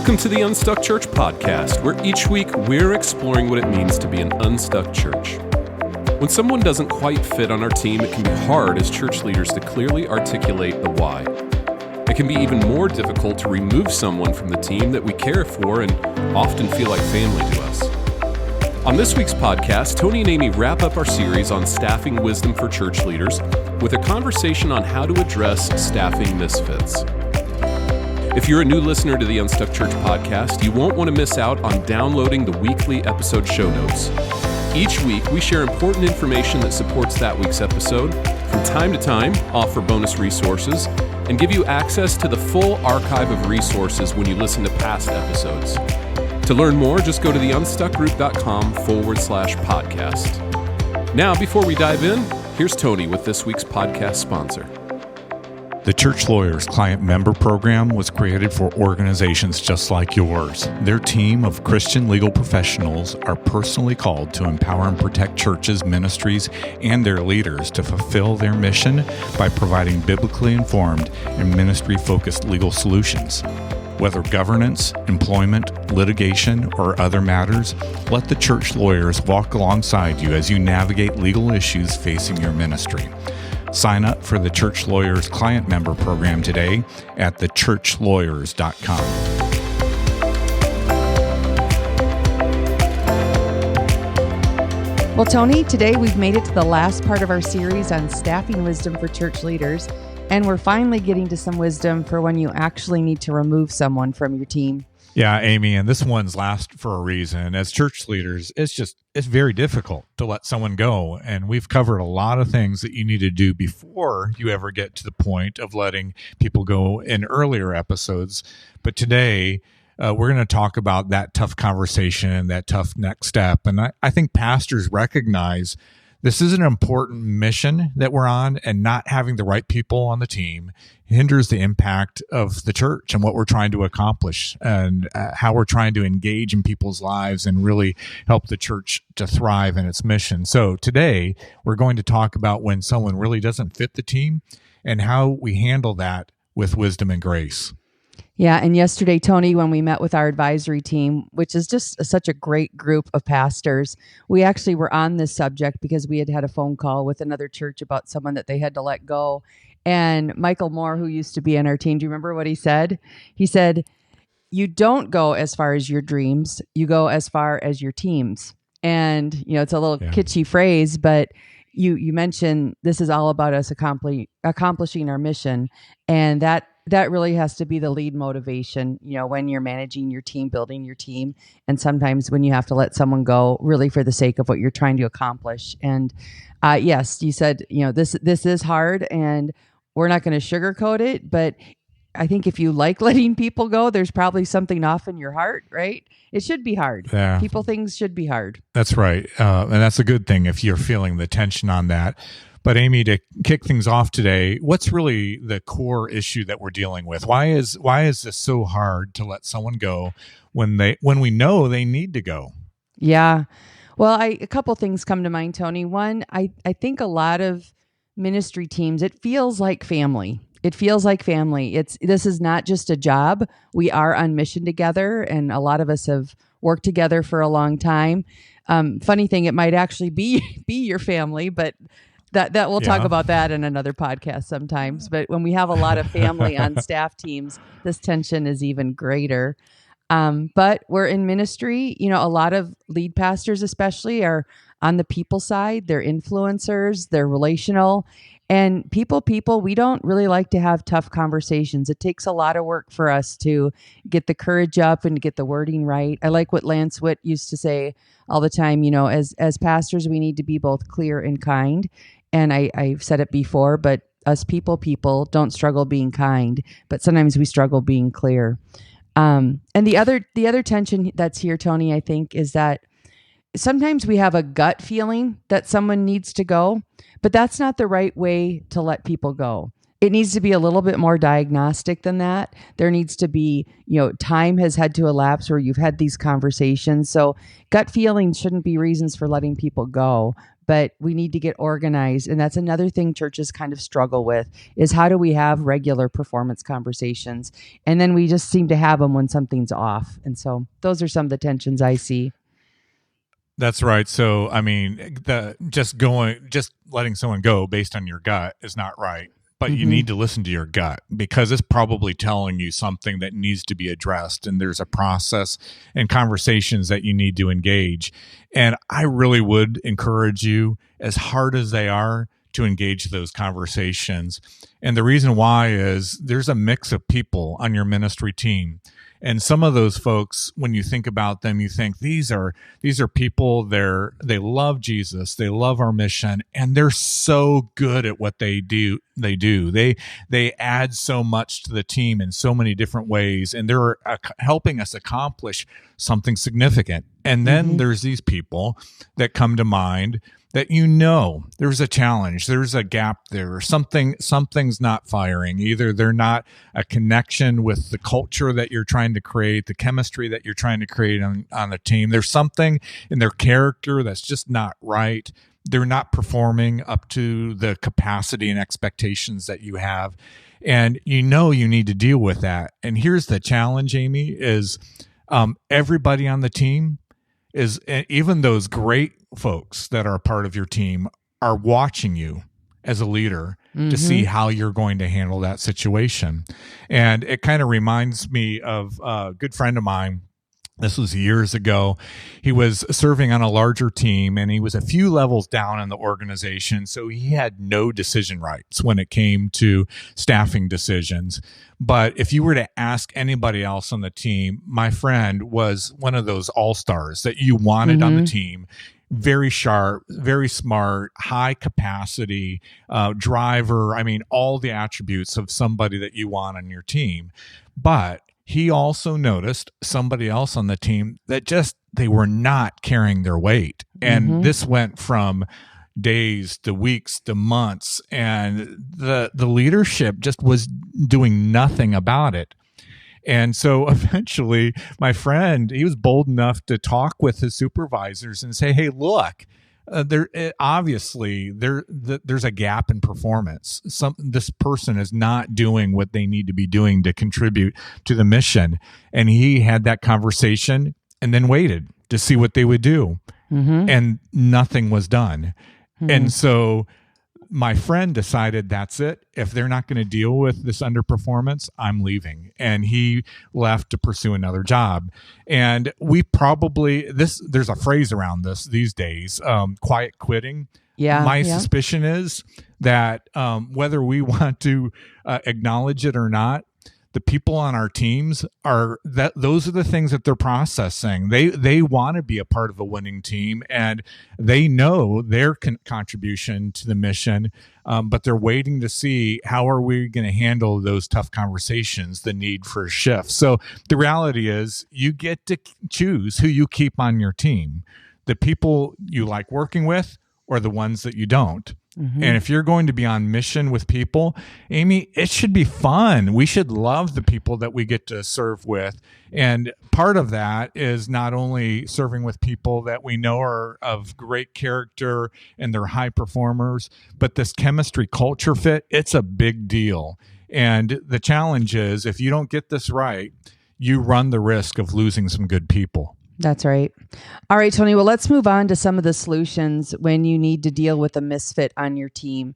Welcome to the Unstuck Church podcast, where each week we're exploring what it means to be an unstuck church. When someone doesn't quite fit on our team, it can be hard as church leaders to clearly articulate the why. It can be even more difficult to remove someone from the team that we care for and often feel like family to us. On this week's podcast, Tony and Amy wrap up our series on staffing wisdom for church leaders with a conversation on how to address staffing misfits. If you're a new listener to the Unstuck Church podcast, you won't want to miss out on downloading the weekly episode show notes. Each week, we share important information that supports that week's episode. From time to time, offer bonus resources, and give you access to the full archive of resources when you listen to past episodes. To learn more, just go to theunstuckgroup.com/podcast. Now, before we dive in, here's Tony with this week's podcast sponsor. The Church Lawyers Client Member Program was created for organizations just like yours. Their team of Christian legal professionals are personally called to empower and protect churches, ministries, and their leaders to fulfill their mission by providing biblically informed and ministry-focused legal solutions. Whether governance, employment, litigation, or other matters, let the church lawyers walk alongside you as you navigate legal issues facing your ministry. Sign up for the Church Lawyers Client Member Program today at thechurchlawyers.com. Well, Tony, today we've made it to the last part of our series on staffing wisdom for church leaders, and we're finally getting to some wisdom for when you actually need to remove someone from your team. Yeah, Amy, and this one's last for a reason. As church leaders, it's very difficult to let someone go. And we've covered a lot of things that you need to do before you ever get to the point of letting people go in earlier episodes. But today, we're going to talk about that tough conversation, that tough next step. And I think pastors recognize this is an important mission that we're on, and not having the right people on the team hinders the impact of the church and what we're trying to accomplish and how we're trying to engage in people's lives and really help the church to thrive in its mission. So today, we're going to talk about when someone really doesn't fit the team and how we handle that with wisdom and grace. Yeah, and yesterday, Tony, when we met with our advisory team, which is just such a great group of pastors, we actually were on this subject because we had a phone call with another church about someone that they had to let go. And Michael Moore, who used to be on our team, do you remember what he said? He said, you don't go as far as your dreams, you go as far as your teams. And, it's a little kitschy phrase, but you mentioned this is all about us accomplishing our mission. And that really has to be the lead motivation, when you're managing your team, building your team, and sometimes when you have to let someone go really for the sake of what you're trying to accomplish. And yes, you said, this is hard and we're not going to sugarcoat it, but I think if you like letting people go, there's probably something off in your heart, right? It should be hard. Yeah. Things should be hard. That's right. And that's a good thing if you're feeling the tension on that. But Amy, to kick things off today, what's really the core issue that we're dealing with? Why is this so hard to let someone go when we know they need to go? Yeah. Well, a couple things come to mind, Tony. One, I think a lot of ministry teams, it feels like family. This is not just a job. We are on mission together, and a lot of us have worked together for a long time. Funny thing, it might actually be your family, but that we'll talk about that in another podcast sometimes. But when we have a lot of family on staff teams, this tension is even greater. But we're in ministry. A lot of lead pastors especially are on the people side. They're influencers. They're relational. And people, we don't really like to have tough conversations. It takes a lot of work for us to get the courage up and to get the wording right. I like what Lance Witt used to say all the time, as pastors, we need to be both clear and kind. And I've said it before, but us people don't struggle being kind, but sometimes we struggle being clear. And the other tension that's here, Tony, I think, is that sometimes we have a gut feeling that someone needs to go, but that's not the right way to let people go. It needs to be a little bit more diagnostic than that. There needs to be, time has had to elapse where you've had these conversations. So gut feelings shouldn't be reasons for letting people go, but we need to get organized. And that's another thing churches kind of struggle with, is how do we have regular performance conversations? And then we just seem to have them when something's off. And so those are some of the tensions I see. That's right. So, I mean, just letting someone go based on your gut is not right. But you need to listen to your gut, because it's probably telling you something that needs to be addressed. And there's a process and conversations that you need to engage. And I really would encourage you, as hard as they are, to engage those conversations. And the reason why is there's a mix of people on your ministry team. And some of those folks, when you think about them, you think these are people, they love Jesus, they love our mission, and they're so good at what they do. They add so much to the team in so many different ways, and they're helping us accomplish something significant. And then there's these people that come to mind that there's a challenge, there's a gap there, something's not firing. Either they're not a connection with the culture that you're trying to create, the chemistry that you're trying to create on the team. There's something in their character that's just not right. They're not performing up to the capacity and expectations that you have. And you need to deal with that. And here's the challenge, Amy, is everybody on the team is, even those great folks that are a part of your team, are watching you as a leader to see how you're going to handle that situation. And it kind of reminds me of a good friend of mine. This was years ago. He was serving on a larger team, and he was a few levels down in the organization. So he had no decision rights when it came to staffing decisions. But if you were to ask anybody else on the team, my friend was one of those all-stars that you wanted on the team. Very sharp, very smart, high capacity driver. I mean, all the attributes of somebody that you want on your team. But he also noticed somebody else on the team that they were not carrying their weight. And this went from days to weeks to months, and the leadership just was doing nothing about it. And so eventually my friend, he was bold enough to talk with his supervisors and say, hey, look, obviously there's a gap in performance. This person is not doing what they need to be doing to contribute to the mission. And he had that conversation and then waited to see what they would do. And nothing was done. And so my friend decided, that's it. If they're not going to deal with this underperformance, I'm leaving. And he left to pursue another job. And we probably, there's a phrase around this these days, quiet quitting. My suspicion is that whether we want to acknowledge it or not, the people on our teams those are the things that they're processing. They want to be a part of a winning team, and they know their contribution to the mission, but they're waiting to see how are we going to handle those tough conversations, the need for a shift. So the reality is you get to choose who you keep on your team, the people you like working with or the ones that you don't. And if you're going to be on mission with people, Amy, it should be fun. We should love the people that we get to serve with. And part of that is not only serving with people that we know are of great character and they're high performers, but this chemistry culture fit, it's a big deal. And the challenge is, if you don't get this right, you run the risk of losing some good people. That's right. All right, Tony. Well, let's move on to some of the solutions when you need to deal with a misfit on your team.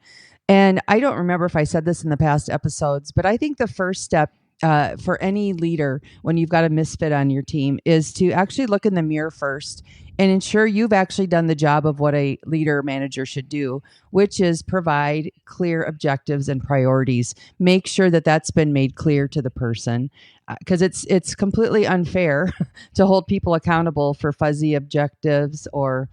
And I don't remember if I said this in the past episodes, but I think the first step for any leader when you've got a misfit on your team is to actually look in the mirror first and ensure you've actually done the job of what a leader or manager should do, which is provide clear objectives and priorities. Make sure that that's been made clear to the person, because it's completely unfair to hold people accountable for fuzzy objectives or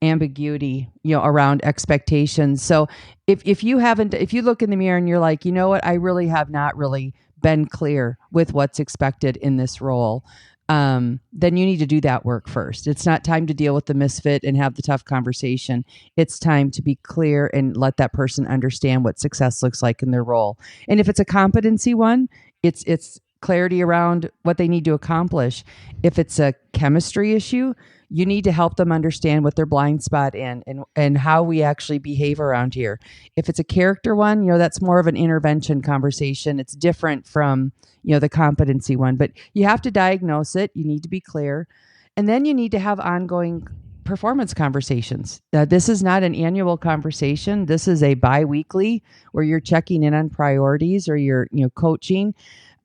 ambiguity, around expectations. So if you look in the mirror and you're like, you know what, I really have not really been clear with what's expected in this role, then you need to do that work first. It's not time to deal with the misfit and have the tough conversation. It's time to be clear and let that person understand what success looks like in their role. And if it's a competency one, it's clarity around what they need to accomplish. If it's a chemistry issue, You need to help them understand what their blind spot and how we actually behave around here. If it's a character one, that's more of an intervention conversation. It's different from, the competency one, but you have to diagnose it. You need to be clear. And then you need to have ongoing performance conversations. This is not an annual conversation. This is a bi-weekly where you're checking in on priorities or you're, coaching.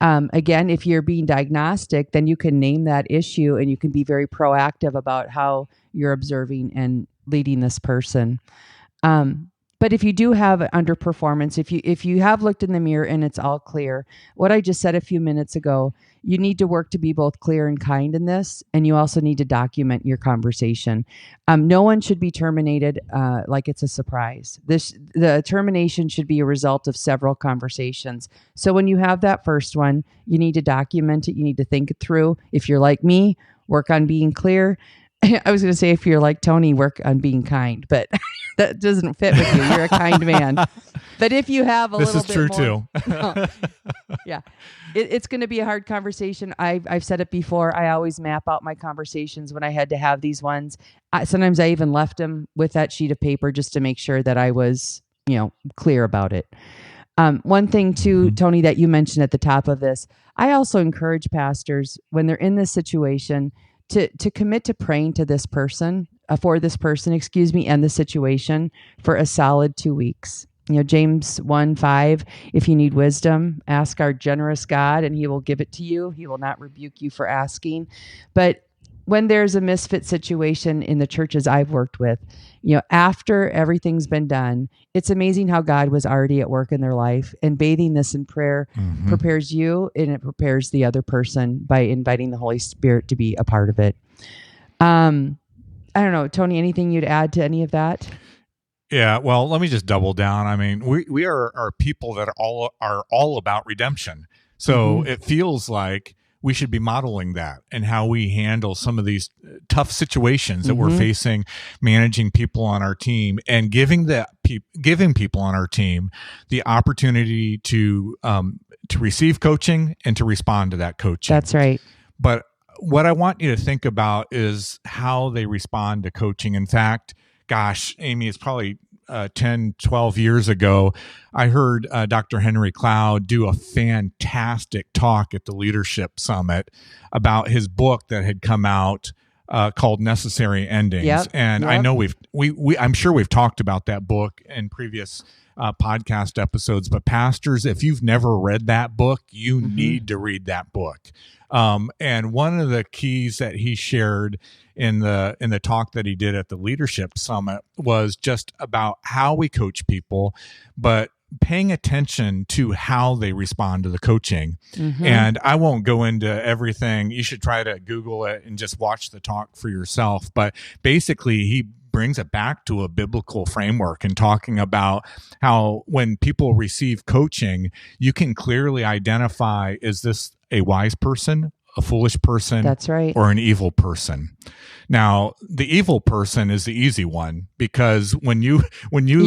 Again, if you're being diagnostic, then you can name that issue and you can be very proactive about how you're observing and leading this person. But if you do have underperformance, if you have looked in the mirror and it's all clear, what I just said a few minutes ago, you need to work to be both clear and kind in this, and you also need to document your conversation. No one should be terminated like it's a surprise. The termination should be a result of several conversations. So when you have that first one, you need to document it. You need to think it through. If you're like me, work on being clear. I was going to say, if you're like Tony, work on being kind, but that doesn't fit with you. You're a kind man. But if you have a little bit more... This is true too. Yeah. It's going to be a hard conversation. I've said it before. I always map out my conversations when I had to have these ones. Sometimes I even left them with that sheet of paper just to make sure that I was, clear about it. One thing too, Tony, that you mentioned at the top of this, I also encourage pastors when they're in this situation to commit to praying to this person, for this person, and the situation for a solid 2 weeks. James 1:5, if you need wisdom, ask our generous God and he will give it to you. He will not rebuke you for asking. But when there's a misfit situation in the churches I've worked with, after everything's been done, it's amazing how God was already at work in their life, and bathing this in prayer prepares you and it prepares the other person by inviting the Holy Spirit to be a part of it. I don't know, Tony, anything you'd add to any of that? Yeah, well, let me just double down. I mean, we are people that are all about redemption. So it feels like we should be modeling that and how we handle some of these tough situations that we're facing, managing people on our team, and giving people on our team the opportunity to receive coaching and to respond to that coaching. That's right. But what I want you to think about is how they respond to coaching. In fact, gosh, Amy, it's probably 10, 12 years ago, I heard Dr. Henry Cloud do a fantastic talk at the Leadership Summit about his book that had come out called Necessary Endings. I know I'm sure we've talked about that book in previous podcast episodes, but pastors, if you've never read that book, you need to read that book. And one of the keys that he shared in the talk that he did at the Leadership Summit was just about how we coach people, but paying attention to how they respond to the coaching. And I won't go into everything. You should try to Google it and just watch the talk for yourself. But basically, he brings it back to a biblical framework and talking about how when people receive coaching, you can clearly identify, is this a wise person, a foolish person, that's right, or an evil person? Now, the evil person is the easy one, because when you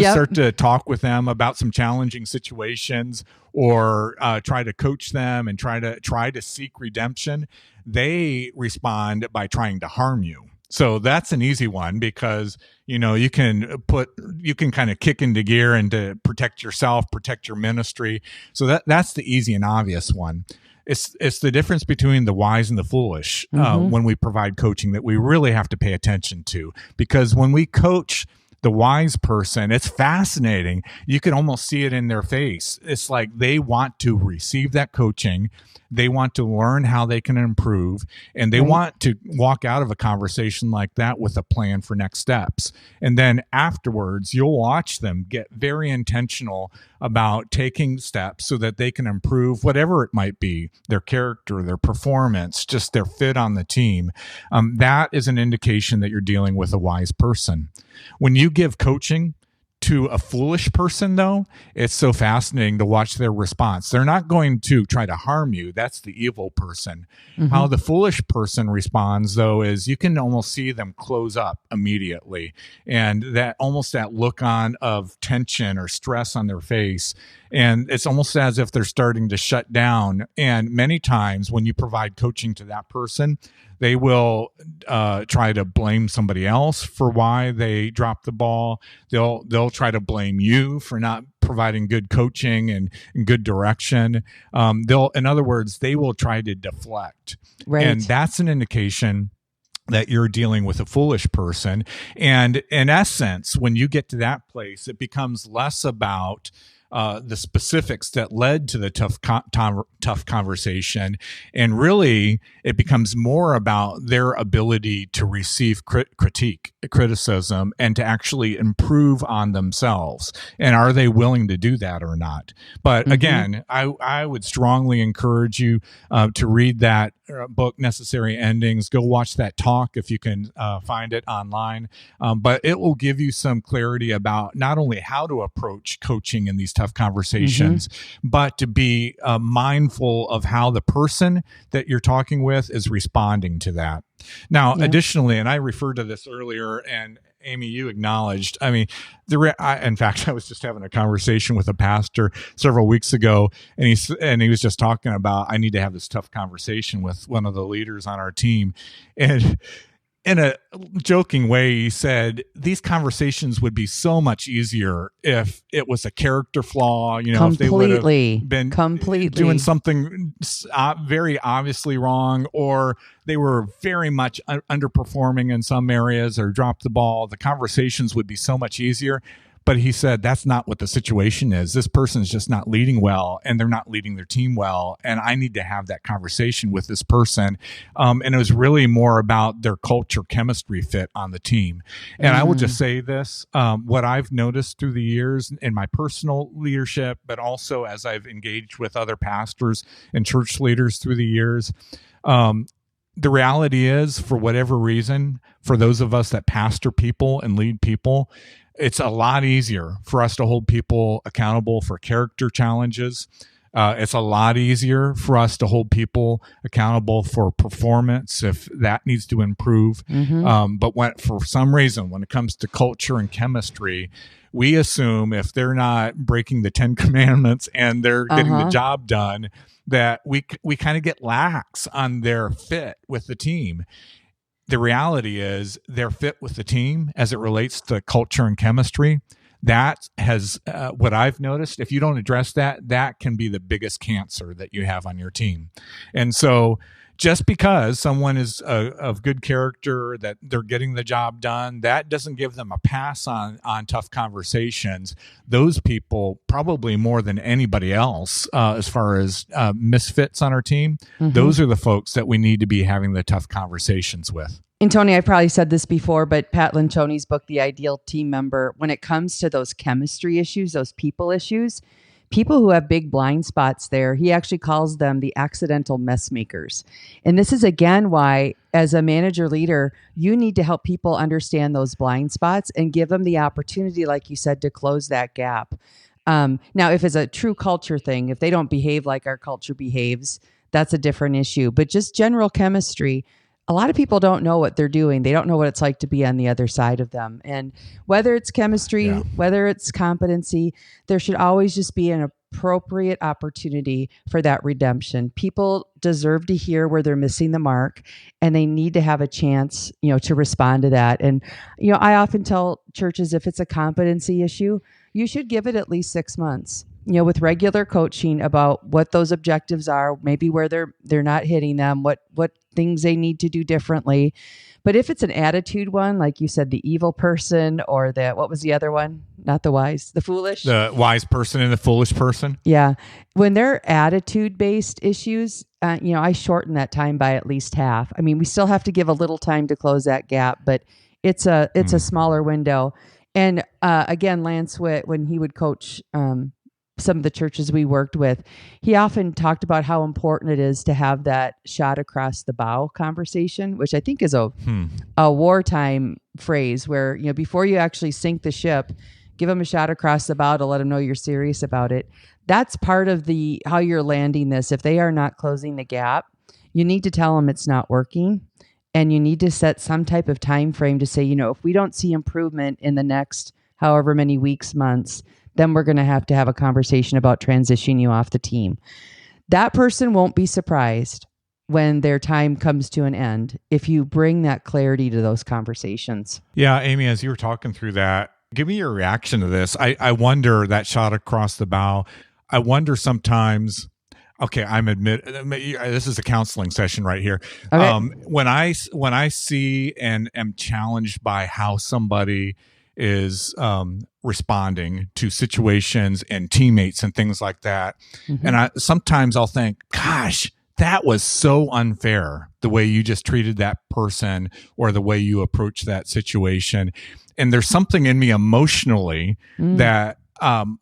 start to talk with them about some challenging situations or try to coach them and try to seek redemption, they respond by trying to harm you. So that's an easy one, because you can kind of kick into gear and to protect yourself, protect your ministry. So that's the easy and obvious one. It's the difference between the wise and the foolish when we provide coaching that we really have to pay attention to, because when we coach the wise person, it's fascinating. You can almost see it in their face. It's like they want to receive that coaching. They want to learn how they can improve, and they want to walk out of a conversation like that with a plan for next steps. And then afterwards, you'll watch them get very intentional about taking steps so that they can improve whatever it might be, their character, their performance, just their fit on the team. That is an indication that you're dealing with a wise person. When you give coaching to a foolish person, though, it's so fascinating to watch their response. They're not going to try to harm you. That's the evil person. How the foolish person responds, though, is you can almost see them close up immediately. And that look on of tension or stress on their face And it's almost as if they're starting to shut down. And many times when you provide coaching to that person, they will try to blame somebody else for why they dropped the ball. They'll try to blame you for not providing good coaching and good direction. In other words, they will try to deflect. Right. And that's an indication that you're dealing with a foolish person. And in essence, when you get to that place, it becomes less about the specifics that led to the tough conversation, and really it becomes more about their ability to receive criticism, and to actually improve on themselves. And are they willing to do that or not? But again, I would strongly encourage you to read that book, Necessary Endings. Go watch that talk if you can find it online. But it will give you some clarity about not only how to approach coaching in these tough conversations, but to be mindful of how the person that you're talking with is responding to that. Now, additionally, and I referred to this earlier, and Amy, you acknowledged, I mean, in fact, I was just having a conversation with a pastor several weeks ago, and he was just talking about, I need to have this tough conversation with one of the leaders on our team. And in a joking way, he said, these conversations would be so much easier if it was a character flaw, if they would have been doing something very obviously wrong, or they were very much underperforming in some areas or dropped the ball. The conversations would be so much easier. But he said, that's not what the situation is. This person's just not leading well, and they're not leading their team well. And I need to have that conversation with this person. And it was really more about their culture chemistry fit on the team. And I will just say this, what I've noticed through the years in my personal leadership, but also as I've engaged with other pastors and church leaders through the years, the reality is, for whatever reason, for those of us that pastor people and lead people, it's a lot easier for us to hold people accountable for character challenges. It's a lot easier for us to hold people accountable for performance if that needs to improve. But for some reason, when it comes to culture and chemistry, we assume if they're not breaking the 10 commandments and they're getting the job done, that we kind of get lax on their fit with the team. The reality is their fit with the team as it relates to culture and chemistry, that has what I've noticed. If you don't address that, that can be the biggest cancer that you have on your team. And so just because someone is of good character, that they're getting the job done, that doesn't give them a pass on tough conversations. Those people, probably more than anybody else, as far as misfits on our team, those are the folks that we need to be having the tough conversations with. And Tony, I probably said this before, but Pat Lencioni's book, The Ideal Team Member, when it comes to those chemistry issues, those people issues, people who have big blind spots there, he actually calls them the accidental mess makers. And this is, again, why, as a manager leader, you need to help people understand those blind spots and give them the opportunity, like you said, to close that gap. Now, if it's a true culture thing, if they don't behave like our culture behaves, that's a different issue. But just general chemistry, a lot of people don't know what they're doing. They don't know what it's like to be on the other side of them. And whether it's chemistry, whether it's competency, there should always just be an appropriate opportunity for that redemption. People deserve to hear where they're missing the mark, and they need to have a chance, to respond to that. And, I often tell churches, if it's a competency issue, you should give it at least 6 months. With regular coaching about what those objectives are, maybe where they're not hitting them, what things they need to do differently. But if it's an attitude one, like you said, the evil person, or what was the other one? Not the wise, the foolish. The wise person and the foolish person. Yeah. When they're attitude-based issues, I shorten that time by at least half. I mean, we still have to give a little time to close that gap, but it's a smaller window. And again, Lance Witt, when he would coach some of the churches we worked with, he often talked about how important it is to have that shot across the bow conversation, which I think is a wartime phrase where, before you actually sink the ship, give them a shot across the bow to let them know you're serious about it. That's part of how you're landing this. If they are not closing the gap, you need to tell them it's not working. And you need to set some type of time frame to say, if we don't see improvement in the next however many weeks, months, then we're going to have a conversation about transitioning you off the team. That person won't be surprised when their time comes to an end if you bring that clarity to those conversations. Yeah, Amy, as you were talking through that, give me your reaction to this. I wonder, that shot across the bow, I wonder sometimes, okay, this is a counseling session right here. Okay. When I see and am challenged by how somebody is responding to situations and teammates and things like that, and sometimes I'll think, gosh, that was so unfair, the way you just treated that person or the way you approached that situation. And there's something in me emotionally that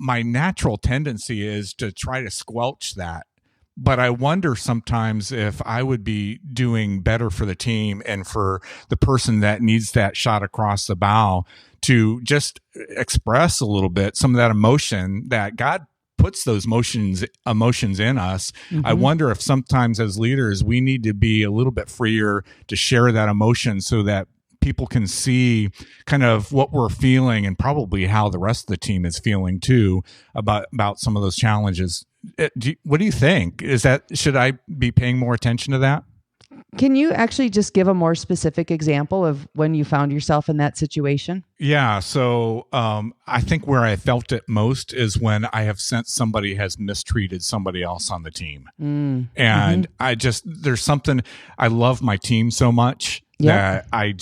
my natural tendency is to try to squelch that. But I wonder sometimes if I would be doing better for the team and for the person that needs that shot across the bow to just express a little bit some of that emotion that God puts those emotions in us. I wonder if sometimes as leaders, we need to be a little bit freer to share that emotion so that people can see kind of what we're feeling and probably how the rest of the team is feeling too about some of those challenges. What do you think? Should I be paying more attention to that? Can you actually just give a more specific example of when you found yourself in that situation? Yeah. So I think where I felt it most is when I have sensed somebody has mistreated somebody else on the team. And there's something, I love my team so much that I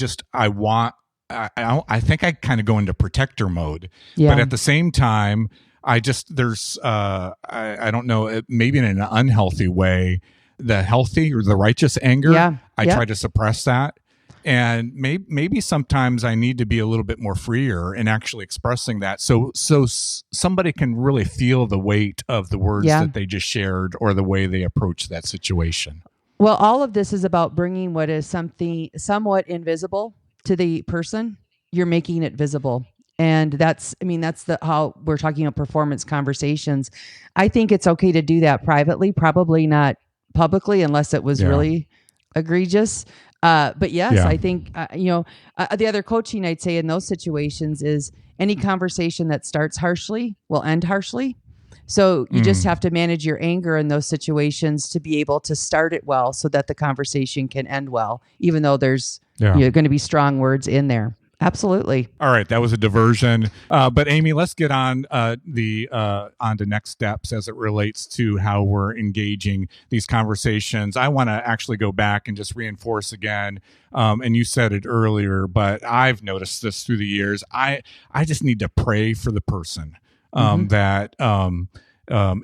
think I kind of go into protector mode, but at the same time, I don't know, maybe in an unhealthy way, the healthy or the righteous anger, I try to suppress that. And maybe sometimes I need to be a little bit more freer in actually expressing that. So somebody can really feel the weight of the words that they just shared or the way they approach that situation. Well, all of this is about bringing what is something somewhat invisible to the person. You're making it visible. And that's how we're talking about performance conversations. I think it's okay to do that privately, probably not publicly unless it was really egregious. But yes, I think, the other coaching I'd say in those situations is any conversation that starts harshly will end harshly. So you just have to manage your anger in those situations to be able to start it well so that the conversation can end well, even though there's going to be strong words in there. Absolutely. All right, that was a diversion. But Amy, let's get on to next steps as it relates to how we're engaging these conversations. I want to actually go back and just reinforce again, and you said it earlier, but I've noticed this through the years. I just need to pray for the person that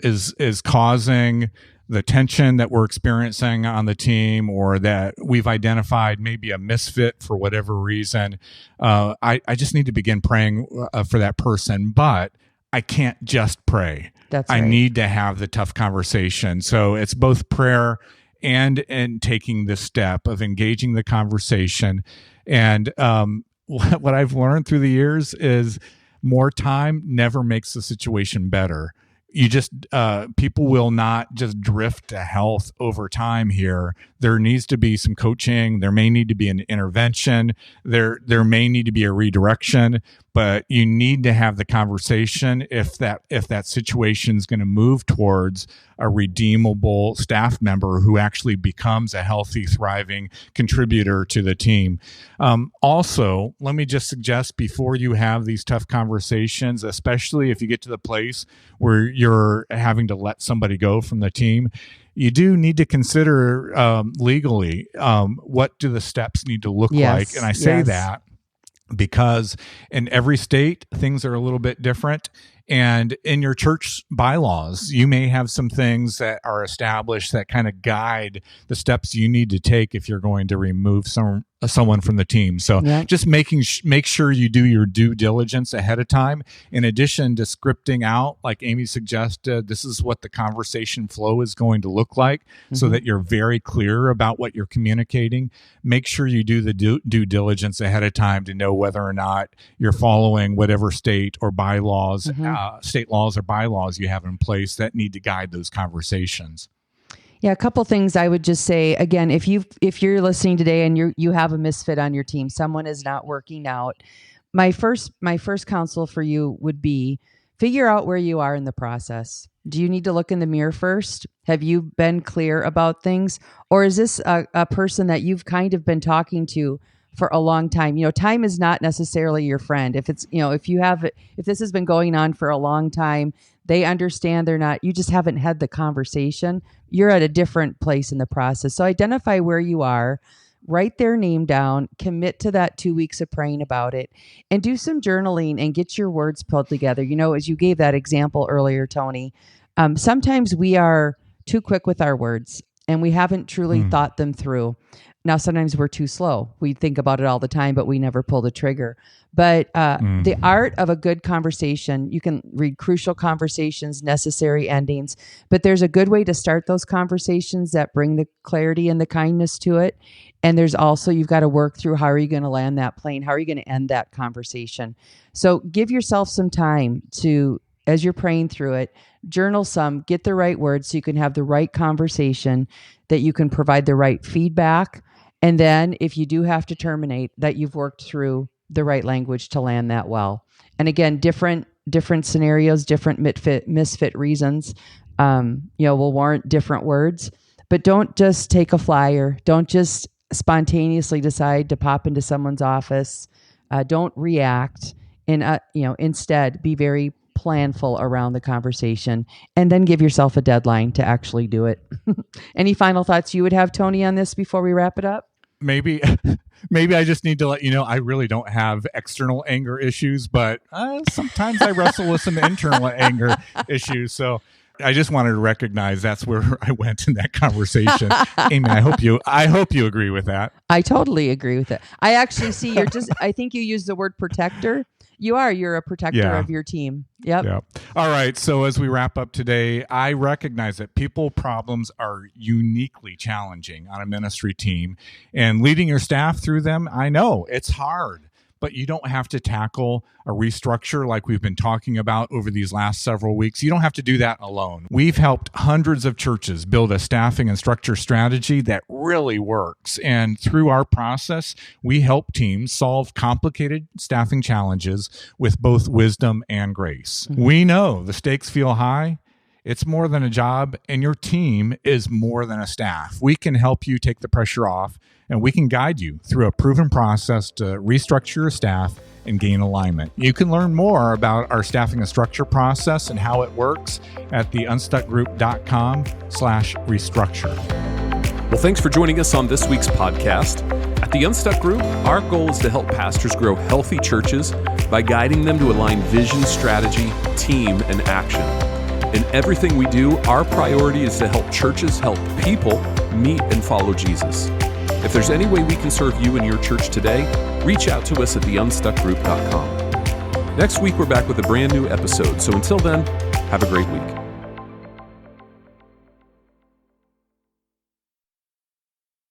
is causing the tension that we're experiencing on the team, or that we've identified maybe a misfit for whatever reason. I just need to begin praying for that person, but I can't just pray. That's right. I need to have the tough conversation. So it's both prayer and taking the step of engaging the conversation. And what I've learned through the years is more time never makes the situation better. You just people will not just drift to health over time here. There needs to be some coaching. There may need to be an intervention. There may need to be a redirection, but you need to have the conversation if that situation is going to move towards a redeemable staff member who actually becomes a healthy, thriving contributor to the team. Also, let me just suggest, before you have these tough conversations, especially if you get to the place where you're having to let somebody go from the team, you do need to consider legally what do the steps need to look like. And I say that because in every state, things are a little bit different. And in your church bylaws, you may have some things that are established that kind of guide the steps you need to take if you're going to remove someone from the team. So just make sure you do your due diligence ahead of time. In addition to scripting out, like Amy suggested, this is what the conversation flow is going to look like, so that you're very clear about what you're communicating. Make sure you do the due diligence ahead of time to know whether or not you're following whatever state or bylaws, state laws or bylaws you have in place that need to guide those conversations. Yeah, a couple things I would just say. Again, if you're listening today and you have a misfit on your team, someone is not working out, my first counsel for you would be figure out where you are in the process. Do you need to look in the mirror first? Have you been clear about things? Or is this a person that you've kind of been talking to for a long time? Time is not necessarily your friend. If it's, if this has been going on for a long time, they understand you just haven't had the conversation. You're at a different place in the process. So identify where you are, write their name down, commit to that 2 weeks of praying about it, and do some journaling and get your words pulled together. As you gave that example earlier, Tony, sometimes we are too quick with our words and we haven't truly thought them through. Now, sometimes we're too slow. We think about it all the time, but we never pull the trigger. But the art of a good conversation, you can read Crucial Conversations, Necessary Endings, but there's a good way to start those conversations that bring the clarity and the kindness to it. And there's also, you've got to work through, how are you going to land that plane? How are you going to end that conversation? So give yourself some time to, as you're praying through it, journal some, get the right words so you can have the right conversation, that you can provide the right feedback. And then if you do have to terminate, that you've worked through the right language to land that well. And again, different scenarios, different misfit reasons, will warrant different words. But don't just take a flyer. Don't just spontaneously decide to pop into someone's office. Don't react. And instead, be very planful around the conversation, and then give yourself a deadline to actually do it. Any final thoughts you would have, Tony, on this before we wrap it up? Maybe I just need to let you know I really don't have external anger issues, but sometimes I wrestle with some internal anger issues. So I just wanted to recognize that's where I went in that conversation. Amy, I hope you agree with that. I totally agree with it. I actually see I think you used the word protector. You're a protector of your team. Yep. All right. So as we wrap up today, I recognize that people problems are uniquely challenging on a ministry team, and leading your staff through them, I know it's hard. But you don't have to tackle a restructure like we've been talking about over these last several weeks. You don't have to do that alone. We've helped hundreds of churches build a staffing and structure strategy that really works. And through our process, we help teams solve complicated staffing challenges with both wisdom and grace. Mm-hmm. We know the stakes feel high. It's more than a job, and your team is more than a staff. We can help you take the pressure off, and we can guide you through a proven process to restructure your staff and gain alignment. You can learn more about our staffing and structure process and how it works at theunstuckgroup.com/restructure. Well, thanks for joining us on this week's podcast. At the Unstuck Group, our goal is to help pastors grow healthy churches by guiding them to align vision, strategy, team, and action. In everything we do, our priority is to help churches help people meet and follow Jesus. If there's any way we can serve you and your church today, reach out to us at theunstuckgroup.com. Next week, we're back with a brand new episode. So until then, have a great week.